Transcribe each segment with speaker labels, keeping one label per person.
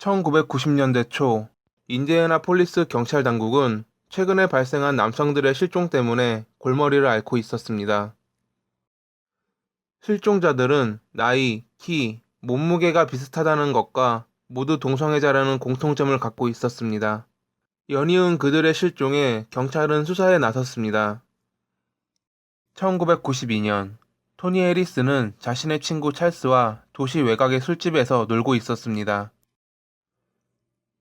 Speaker 1: 1990년대 초 인디애나폴리스 경찰 당국은 최근에 발생한 남성들의 실종 때문에 골머리를 앓고 있었습니다. 실종자들은 나이, 키, 몸무게가 비슷하다는 것과 모두 동성애자라는 공통점을 갖고 있었습니다. 연이은 그들의 실종에 경찰은 수사에 나섰습니다. 1992년 토니 해리스는 자신의 친구 찰스와 도시 외곽의 술집에서 놀고 있었습니다.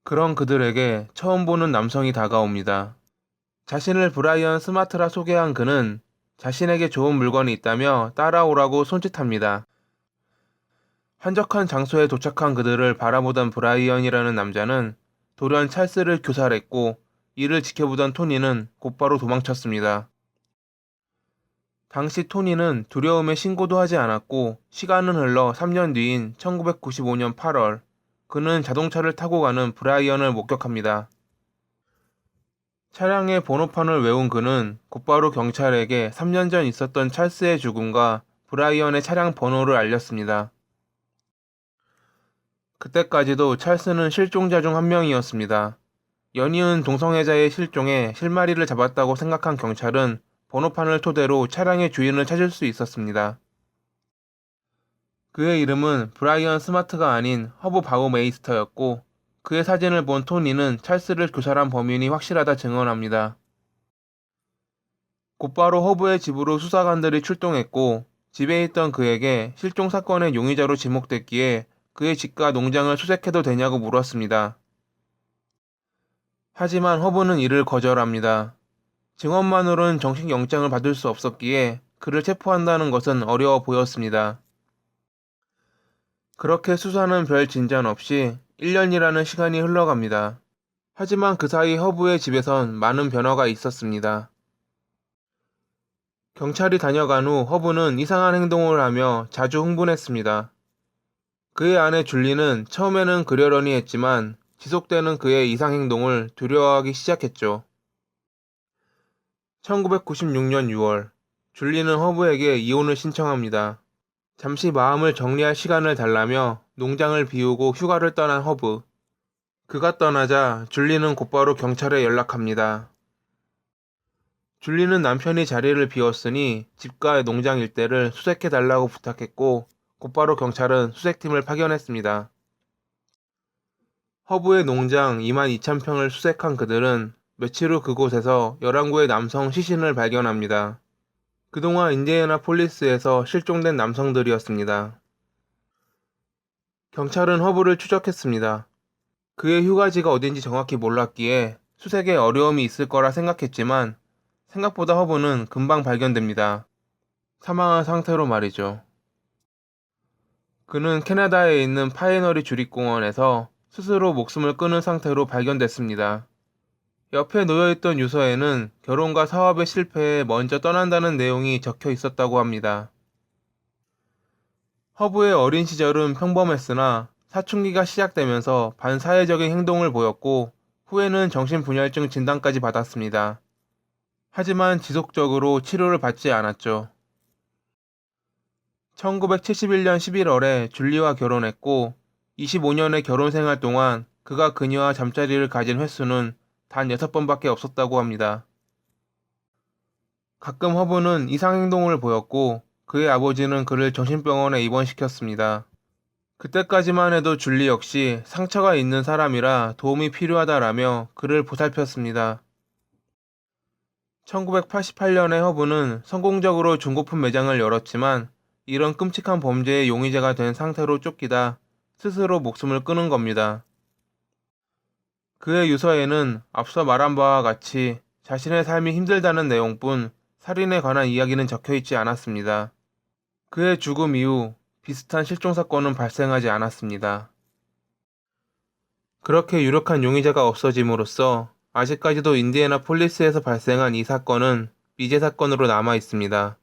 Speaker 1: 그런 그들에게 처음 보는 남성이 다가옵니다. 자신을 브라이언 스마트라 소개한 그는 자신에게 좋은 물건이 있다며 따라오라고 손짓합니다. 한적한 장소에 도착한 그들을 바라보던 브라이언이라는 남자는 돌연 찰스를 교살했고, 이를 지켜보던 토니는 곧바로 도망쳤습니다. 당시 토니는 두려움에 신고도 하지 않았고, 시간은 흘러 3년 뒤인 1995년 8월 그는 자동차를 타고 가는 브라이언을 목격합니다. 차량의 번호판을 외운 그는 곧바로 경찰에게 3년 전 있었던 찰스의 죽음과 브라이언의 차량 번호를 알렸습니다. 그때까지도 찰스는 실종자 중 한 명이었습니다. 연이은 동성애자의 실종에 실마리를 잡았다고 생각한 경찰은 번호판을 토대로 차량의 주인을 찾을 수 있었습니다. 그의 이름은 브라이언 스마트가 아닌 허브 바우메이스터였고, 그의 사진을 본 토니는 찰스를 교살한 범인이 확실하다 증언합니다. 곧바로 허브의 집으로 수사관들이 출동했고, 집에 있던 그에게 실종 사건의 용의자로 지목됐기에 그의 집과 농장을 수색해도 되냐고 물었습니다. 하지만 허브는 이를 거절합니다. 증언만으로는 정식영장을 받을 수 없었기에 그를 체포한다는 것은 어려워 보였습니다. 그렇게 수사는 별 진전 없이 1년이라는 시간이 흘러갑니다. 하지만 그 사이 허브의 집에선 많은 변화가 있었습니다. 경찰이 다녀간 후 허브는 이상한 행동을 하며 자주 흥분했습니다. 그의 아내 줄리는 처음에는 그러려니 했지만 지속되는 그의 이상 행동을 두려워하기 시작했죠. 1996년 6월, 줄리는 허브에게 이혼을 신청합니다. 잠시 마음을 정리할 시간을 달라며 농장을 비우고 휴가를 떠난 허브. 그가 떠나자 줄리는 곧바로 경찰에 연락합니다. 줄리는 남편이 자리를 비웠으니 집과 농장 일대를 수색해달라고 부탁했고, 곧바로 경찰은 수색팀을 파견했습니다. 허브의 농장 22,000평을 수색한 그들은 며칠 후 그곳에서 11구의 남성 시신을 발견합니다. 그동안 인디애나폴리스에서 실종된 남성들이었습니다. 경찰은 허브를 추적했습니다. 그의 휴가지가 어딘지 정확히 몰랐기에 수색에 어려움이 있을 거라 생각했지만 생각보다 허브는 금방 발견됩니다. 사망한 상태로 말이죠. 그는 캐나다에 있는 파이너리 주립공원에서 스스로 목숨을 끊은 상태로 발견됐습니다. 옆에 놓여있던 유서에는 결혼과 사업의 실패에 먼저 떠난다는 내용이 적혀 있었다고 합니다. 허브의 어린 시절은 평범했으나 사춘기가 시작되면서 반사회적인 행동을 보였고, 후에는 정신분열증 진단까지 받았습니다. 하지만 지속적으로 치료를 받지 않았죠. 1971년 11월에 줄리와 결혼했고, 25년의 결혼 생활 동안 그가 그녀와 잠자리를 가진 횟수는 단 6번밖에 없었다고 합니다. 가끔 허브는 이상 행동을 보였고, 그의 아버지는 그를 정신병원에 입원시켰습니다. 그때까지만 해도 줄리 역시 상처가 있는 사람이라 도움이 필요하다라며 그를 보살폈습니다. 1988년에 허브는 성공적으로 중고품 매장을 열었지만, 이런 끔찍한 범죄의 용의자가 된 상태로 쫓기다 스스로 목숨을 끊은 겁니다. 그의 유서에는 앞서 말한 바와 같이 자신의 삶이 힘들다는 내용뿐 살인에 관한 이야기는 적혀 있지 않았습니다. 그의 죽음 이후 비슷한 실종 사건은 발생하지 않았습니다. 그렇게 유력한 용의자가 없어짐으로써 아직까지도 인디애나폴리스에서 발생한 이 사건은 미제 사건으로 남아 있습니다.